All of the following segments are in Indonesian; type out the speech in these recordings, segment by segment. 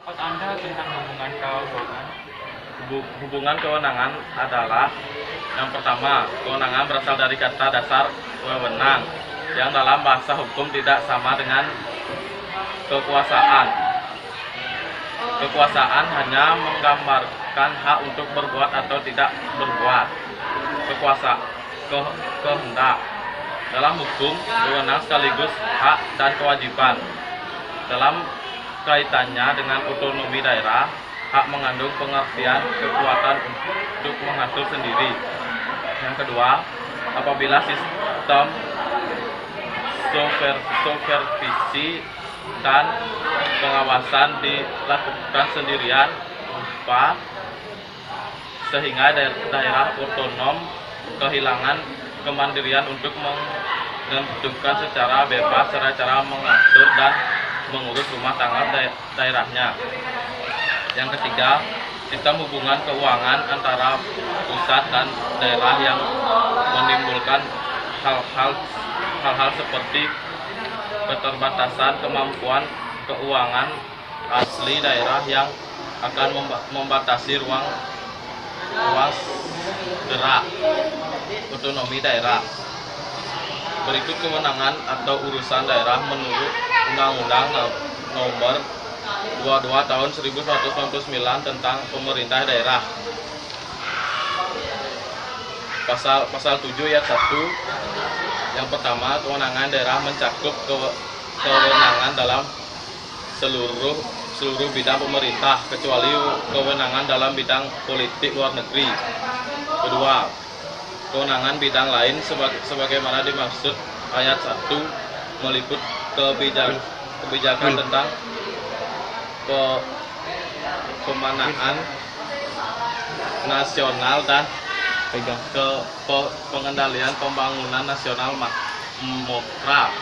Pendapat Anda tentang hubungan kewenangan? Hubungan kewenangan adalah yang pertama, kewenangan berasal dari kata dasar wewenang yang dalam bahasa hukum tidak sama dengan kekuasaan. Kekuasaan hanya menggambarkan hak untuk berbuat atau tidak berbuat. Kehendak. Dalam hukum, wewenang sekaligus hak dan kewajiban. Dalam kaitannya dengan otonomi daerah, hak mengandung pengertian kekuatan untuk mengatur sendiri. Yang kedua, apabila sistem supervisi dan pengawasan dilakukan sendirian, sehingga daerah otonom kehilangan kemandirian untuk menentukan secara bebas cara mengatur dan mengurus rumah tangga daerahnya. Yang ketiga, sistem hubungan keuangan antara pusat dan daerah yang menimbulkan hal-hal seperti keterbatasan kemampuan keuangan asli daerah yang akan membatasi ruang gerak otonomi daerah. Berikut kewenangan atau urusan daerah menurut Undang-Undang Nomor 22 Tahun 1999 tentang Pemerintah Daerah. Pasal 7 ayat 1. Yang pertama, kewenangan daerah mencakup kewenangan dalam seluruh bidang pemerintah kecuali kewenangan dalam bidang politik luar negeri. Kedua, kewenangan bidang lain sebagaimana dimaksud ayat 1 meliput kebijakan tentang pemanaan nasional dan pengendalian pembangunan nasional MOPRA.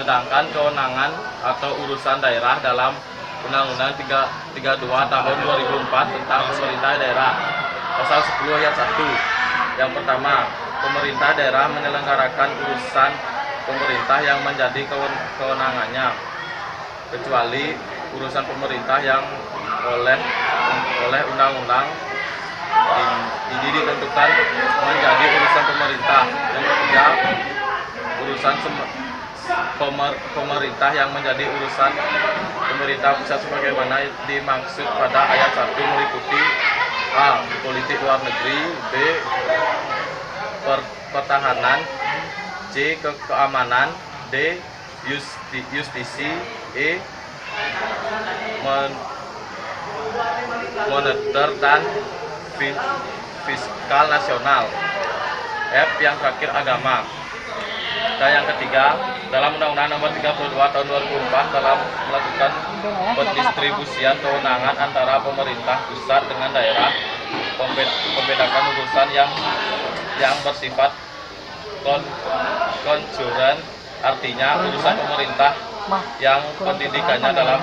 Sedangkan kewenangan atau urusan daerah dalam Undang-Undang 32 Tahun 2004 tentang Pemerintah Daerah. Pasal 10 ayat 1. Yang pertama, pemerintah daerah menyelenggarakan urusan pemerintah yang menjadi kewenangannya, kecuali urusan pemerintah yang oleh undang-undang ini ditentukan menjadi urusan pemerintah. Yang ketiga, urusan pemerintah yang menjadi urusan pemerintah pusat sebagaimana dimaksud pada ayat 1 meliputi A. Politik luar negeri, B. Pertahanan, C. Keamanan, D. Justisi, E. Moneter dan fiskal nasional, F. Yang terakhir agama. Dan yang ketiga, dalam Undang-Undang Nomor 32 Tahun 2004 dalam melakukan pendistribusian kewenangan antara pemerintah pusat dengan daerah, membedakan urusan yang bersifat konjuren, artinya urusan pemerintah yang pendidikannya dalam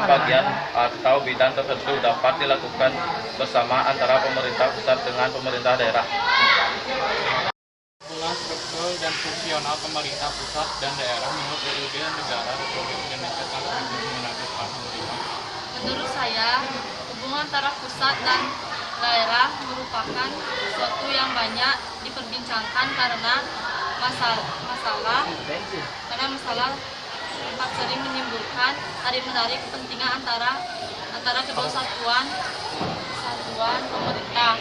bagian atau bidang tertentu dapat dilakukan bersama antara pemerintah pusat dengan pemerintah daerah. Hubungan struktur dan fungsional pemerintah pusat dan daerah menurut UUD Negara Republik Indonesia tahun 1945. Menurut saya, hubungan antara pusat dan daerah merupakan sesuatu yang banyak diperbincangkan karena masalah sempat sering menimbulkan tarik-menarik kepentingan antara kedua satuan pemerintah.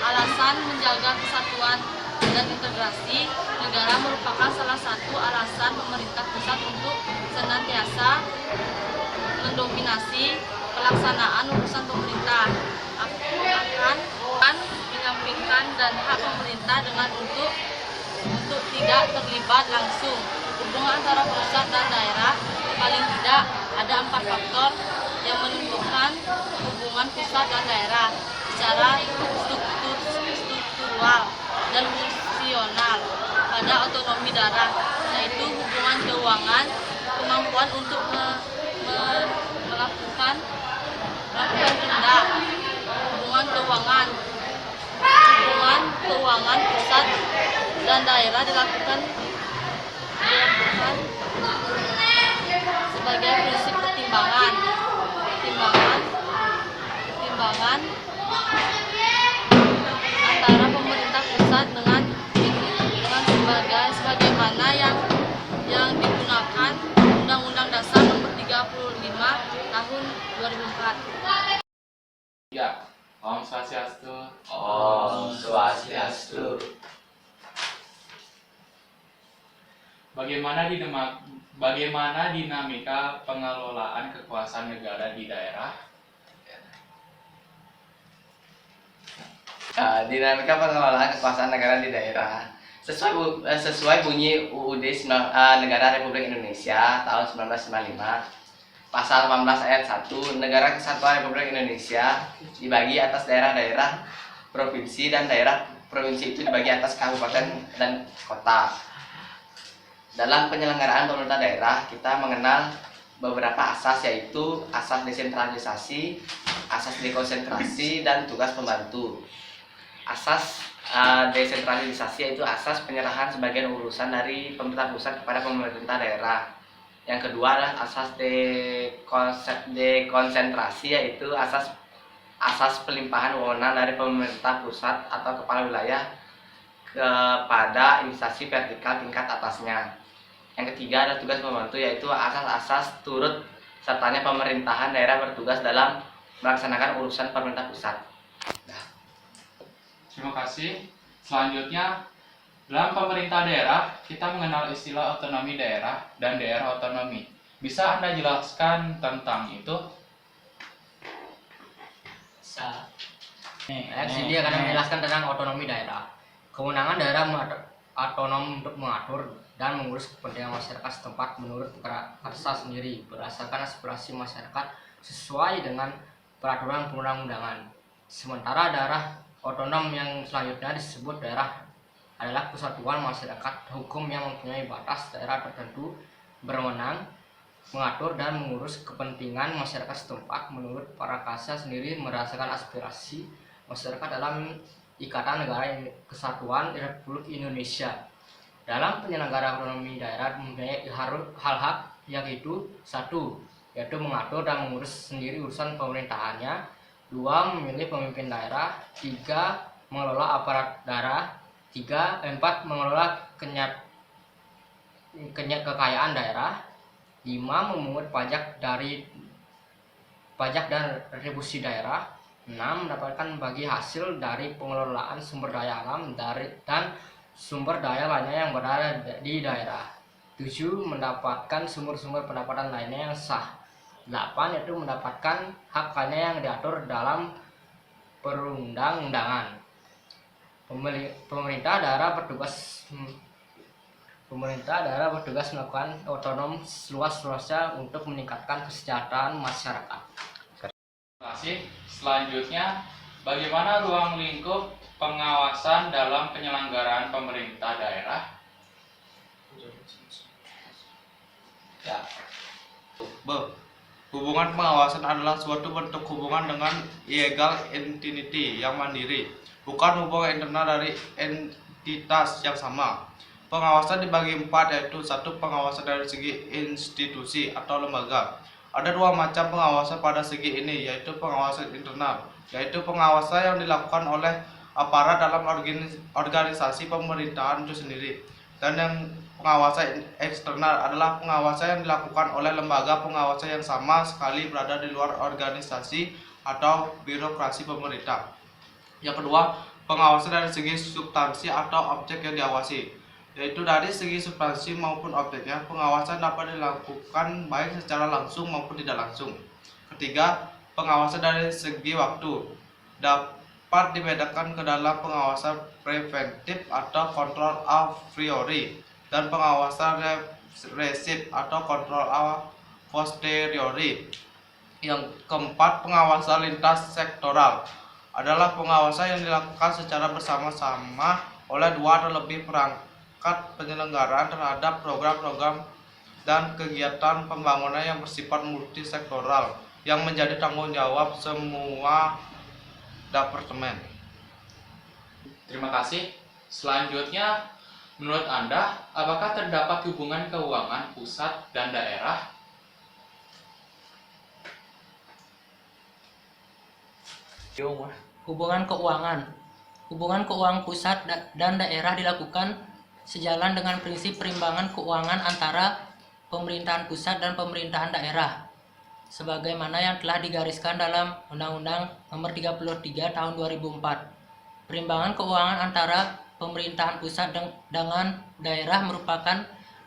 Alasan menjaga kesatuan dan integrasi negara merupakan salah satu alasan pemerintah pusat untuk senantiasa mendominasi pelaksanaan urusan pemerintah, akan menyampingkan dan hak pemerintah dengan untuk tidak terlibat langsung. Hubungan antara pusat dan daerah paling tidak ada 4 faktor yang menentukan hubungan pusat dan daerah secara struktural dan fungsional pada otonomi daerah, yaitu hubungan keuangan, kemampuan untuk melakukan tindak, hubungan keuangan pusat dan daerah dilakukan sebagai prinsip pertimbangan. Om Swastiastu. Om Swastiastu. Bagaimana dinamika pengelolaan kekuasaan negara di daerah? Dinamika pengelolaan kekuasaan negara di daerah sesuai bunyi UUD Negara Republik Indonesia tahun 1995 pasal 18 ayat 1, Negara Kesatuan Republik Indonesia dibagi atas daerah-daerah provinsi, dan daerah provinsi itu dibagi atas kabupaten dan kota. Dalam penyelenggaraan pemerintah daerah, kita mengenal beberapa asas, yaitu asas desentralisasi, asas dekonsentrasi, dan tugas pembantu. Asas desentralisasi yaitu asas penyerahan sebagian urusan dari pemerintah pusat kepada pemerintah daerah. Yang kedua adalah asas dekonsentrasi, yaitu asas pelimpahan wewenang dari pemerintah pusat atau kepala wilayah kepada instansi vertikal tingkat atasnya. Yang ketiga adalah tugas pembantu, yaitu asas-asas turut sertanya pemerintahan daerah bertugas dalam melaksanakan urusan pemerintah pusat. Terima kasih. Selanjutnya, dalam pemerintah daerah, kita mengenal istilah otonomi daerah dan daerah otonomi. Bisa Anda jelaskan tentang itu? Bisa. Dia akan menjelaskan tentang otonomi daerah. Kewenangan daerah otonom untuk mengatur dan mengurus kepentingan masyarakat setempat menurut karsa sendiri berdasarkan aspirasi masyarakat sesuai dengan peraturan perundang-undangan. Sementara daerah otonom yang selanjutnya disebut daerah adalah kesatuan masyarakat hukum yang mempunyai batas daerah tertentu, berwenang mengatur dan mengurus kepentingan masyarakat setempat menurut para karsa sendiri berdasarkan aspirasi masyarakat dalam Ikatan Negara Kesatuan Republik Indonesia. Dalam penyelenggaraan otonomi daerah mempunyai hal-hak yaitu 1. Yaitu mengatur dan mengurus sendiri urusan pemerintahannya. 2. Memilih pemimpin daerah. 3. Mengelola aparat daerah. 4. Mengelola kekayaan daerah. 5. Memungut pajak dan retribusi daerah. 6. Mendapatkan bagi hasil dari pengelolaan sumber daya alam dan sumber daya lainnya yang berada di daerah. 7. Mendapatkan sumber-sumber pendapatan lainnya yang sah. 8. Yaitu mendapatkan hak lainnya yang diatur dalam perundang-undangan. Pemerintah daerah bertugas melakukan otonom seluas-luasnya untuk meningkatkan kesejahteraan masyarakat. Terima kasih. Selanjutnya, bagaimana ruang lingkup pengawasan dalam penyelenggaraan pemerintah daerah? Ya. Hubungan pengawasan adalah suatu bentuk hubungan dengan legal entity yang mandiri, bukan hubungan internal dari entitas yang sama. Pengawasan dibagi 4, yaitu 1. Pengawasan dari segi institusi atau lembaga. Ada 2 macam pengawasan pada segi ini, yaitu pengawasan internal, yaitu pengawasan yang dilakukan oleh aparat dalam organisasi pemerintahan itu sendiri. Dan yang pengawasan eksternal adalah pengawasan yang dilakukan oleh lembaga pengawasan yang sama sekali berada di luar organisasi atau birokrasi pemerintah. Yang kedua, pengawasan dari segi substansi atau objek yang diawasi, yaitu dari segi substansi maupun objeknya, pengawasan dapat dilakukan baik secara langsung maupun tidak langsung. Ketiga, pengawasan dari segi waktu dapat dibedakan ke dalam pengawasan preventif atau kontrol a priori dan pengawasan represif atau kontrol a posteriori. Yang keempat, pengawasan lintas sektoral adalah pengawasan yang dilakukan secara bersama-sama oleh 2 atau lebih perangkat penyelenggaraan terhadap program-program dan kegiatan pembangunan yang bersifat multisektoral yang menjadi tanggung jawab semua departemen. Terima kasih. Selanjutnya, menurut Anda, apakah terdapat hubungan keuangan pusat dan daerah? Hubungan keuangan pusat dan daerah dilakukan sejalan dengan prinsip perimbangan keuangan antara pemerintahan pusat dan pemerintahan daerah. sebagaimana yang telah digariskan dalam Undang-Undang Nomor 33 Tahun 2004. Perimbangan keuangan antara pemerintahan pusat dengan daerah merupakan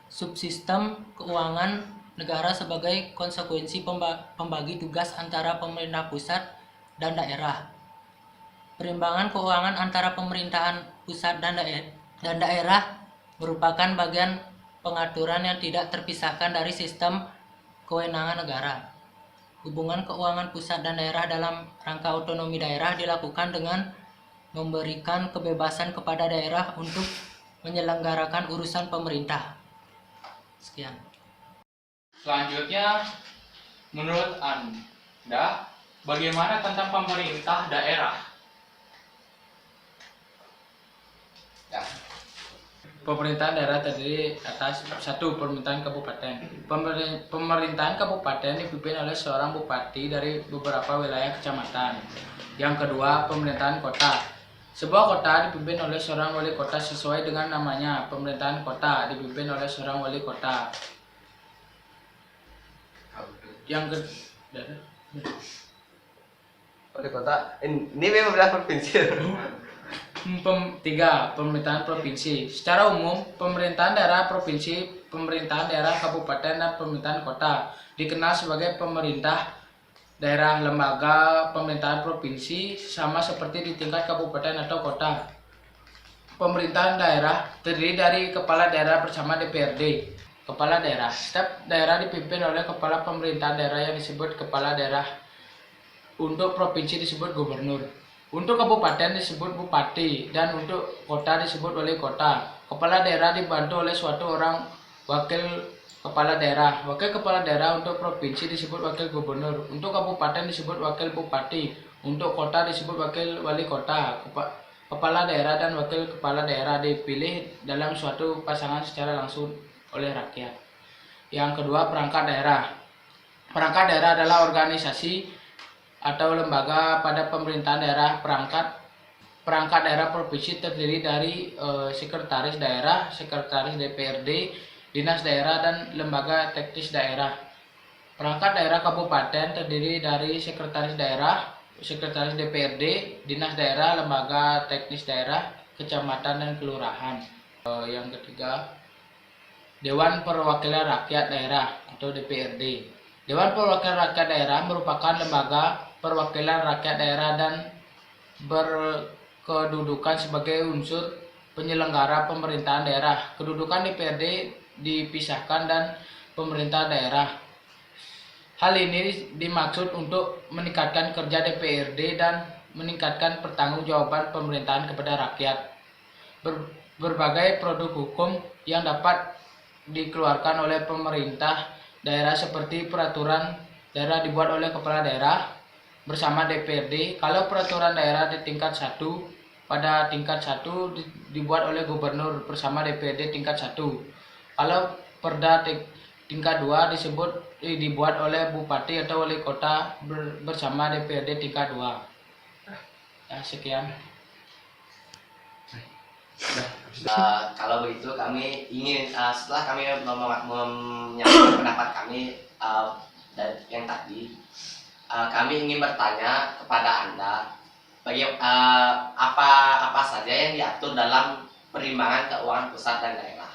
subsistem keuangan negara sebagai konsekuensi pembagi tugas antara pemerintah pusat dan daerah. Perimbangan keuangan antara pemerintahan pusat dan daerah merupakan bagian pengaturan yang tidak terpisahkan dari sistem kewenangan negara. Hubungan keuangan pusat dan daerah dalam rangka otonomi daerah dilakukan dengan memberikan kebebasan kepada daerah untuk menyelenggarakan urusan pemerintah. Sekian. Selanjutnya, menurut Anda, bagaimana tentang pemerintah daerah? Ya. Pemerintahan daerah terdiri atas satu pemerintahan kabupaten. Pemerintahan kabupaten dipimpin oleh seorang bupati dari beberapa wilayah kecamatan. Yang kedua, pemerintahan kota. Sebuah kota dipimpin oleh seorang wali kota sesuai dengan namanya. Pemerintahan kota dipimpin oleh seorang wali kota. Yang kedua, Wali kota ini memang provinsi. Tiga, pemerintahan provinsi. Secara umum, pemerintahan daerah provinsi, pemerintahan daerah kabupaten, dan pemerintahan kota dikenal sebagai pemerintah daerah. Lembaga pemerintahan provinsi sama seperti di tingkat kabupaten atau kota. Pemerintahan daerah terdiri dari kepala daerah bersama DPRD. Kepala daerah. Setiap daerah dipimpin oleh kepala pemerintahan daerah yang disebut kepala daerah. Untuk provinsi disebut gubernur. Untuk kabupaten disebut bupati, dan untuk kota disebut wali kota. Kepala daerah dibantu oleh suatu orang wakil kepala daerah. Wakil kepala daerah untuk provinsi disebut wakil gubernur. Untuk kabupaten disebut wakil bupati. Untuk kota disebut wakil wali kota. Kepala daerah dan wakil kepala daerah dipilih dalam suatu pasangan secara langsung oleh rakyat. Yang kedua, perangkat daerah. Perangkat daerah adalah organisasi atau lembaga pada pemerintahan daerah. Perangkat daerah provinsi terdiri dari sekretaris daerah, sekretaris DPRD, dinas daerah, dan lembaga teknis daerah. Perangkat daerah kabupaten terdiri dari sekretaris daerah, sekretaris DPRD, dinas daerah, lembaga teknis daerah, kecamatan, dan kelurahan. Yang ketiga, Dewan Perwakilan Rakyat Daerah atau DPRD. Dewan Perwakilan Rakyat Daerah merupakan lembaga perwakilan rakyat daerah dan berkedudukan sebagai unsur penyelenggara pemerintahan daerah. Kedudukan DPRD dipisahkan dan pemerintah daerah. Hal ini dimaksud untuk meningkatkan kerja DPRD dan meningkatkan pertanggungjawaban pemerintahan kepada rakyat. Berbagai produk hukum yang dapat dikeluarkan oleh pemerintah daerah seperti peraturan daerah dibuat oleh kepala daerah bersama DPRD. Kalau peraturan daerah di tingkat 1, pada tingkat 1 dibuat oleh gubernur bersama DPRD tingkat 1. Kalau perda tingkat 2 dibuat oleh bupati atau wali kota bersama DPRD tingkat 2. Ya, sekian. Kalau begitu kami ingin setelah kami menyampaikan pendapat kami yang tadi, kami ingin bertanya kepada Anda, apa saja yang diatur dalam perimbangan keuangan pusat dan daerah.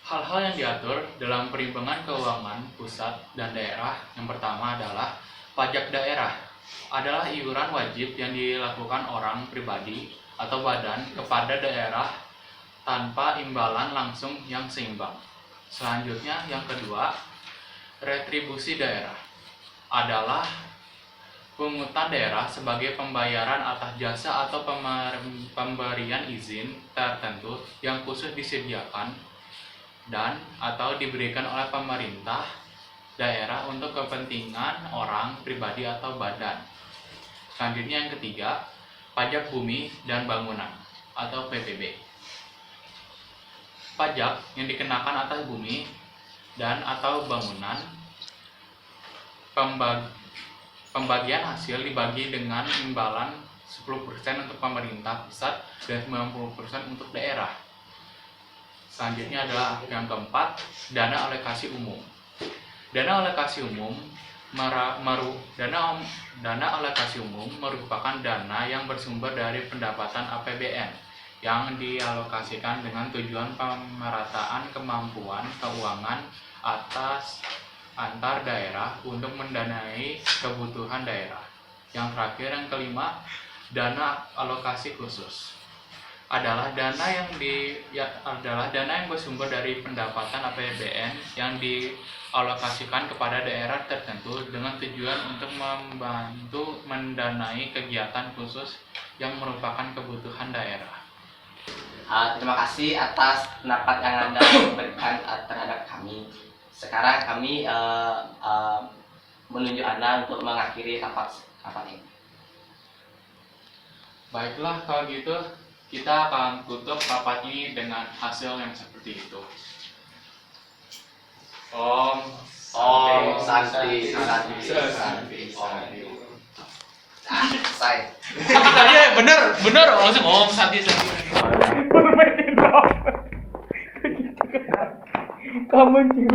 Hal-hal yang diatur dalam perimbangan keuangan pusat dan daerah yang pertama adalah pajak daerah. Adalah iuran wajib yang dilakukan orang pribadi atau badan kepada daerah tanpa imbalan langsung yang seimbang. Selanjutnya, yang kedua, retribusi daerah adalah pungutan daerah sebagai pembayaran atas jasa atau pemberian izin tertentu yang khusus disediakan dan atau diberikan oleh pemerintah daerah untuk kepentingan orang pribadi atau badan. Selanjutnya, yang ketiga, pajak bumi dan bangunan atau PBB. Pajak yang dikenakan atas bumi dan atau bangunan, pembagian hasil dibagi dengan imbalan 10% untuk pemerintah pusat dan 90% untuk daerah. Selanjutnya adalah yang keempat, dana alokasi umum. Dana alokasi umum dana alokasi umum merupakan dana yang bersumber dari pendapatan APBN yang dialokasikan dengan tujuan pemerataan kemampuan keuangan atas antar daerah untuk mendanai kebutuhan daerah. Yang terakhir, yang kelima, dana alokasi khusus adalah dana yang bersumber dari pendapatan APBN yang dialokasikan kepada daerah tertentu dengan tujuan untuk membantu mendanai kegiatan khusus yang merupakan kebutuhan daerah. Terima kasih atas pendapat yang Anda berikan terhadap kami. Sekarang kami menunjuk Anda untuk mengakhiri rapat ini. Baiklah, kalau gitu kita akan tutup rapat ini dengan hasil yang seperti itu. Om Santi. Selesai. Iya bener langsung Om Santi. Kamu gitu.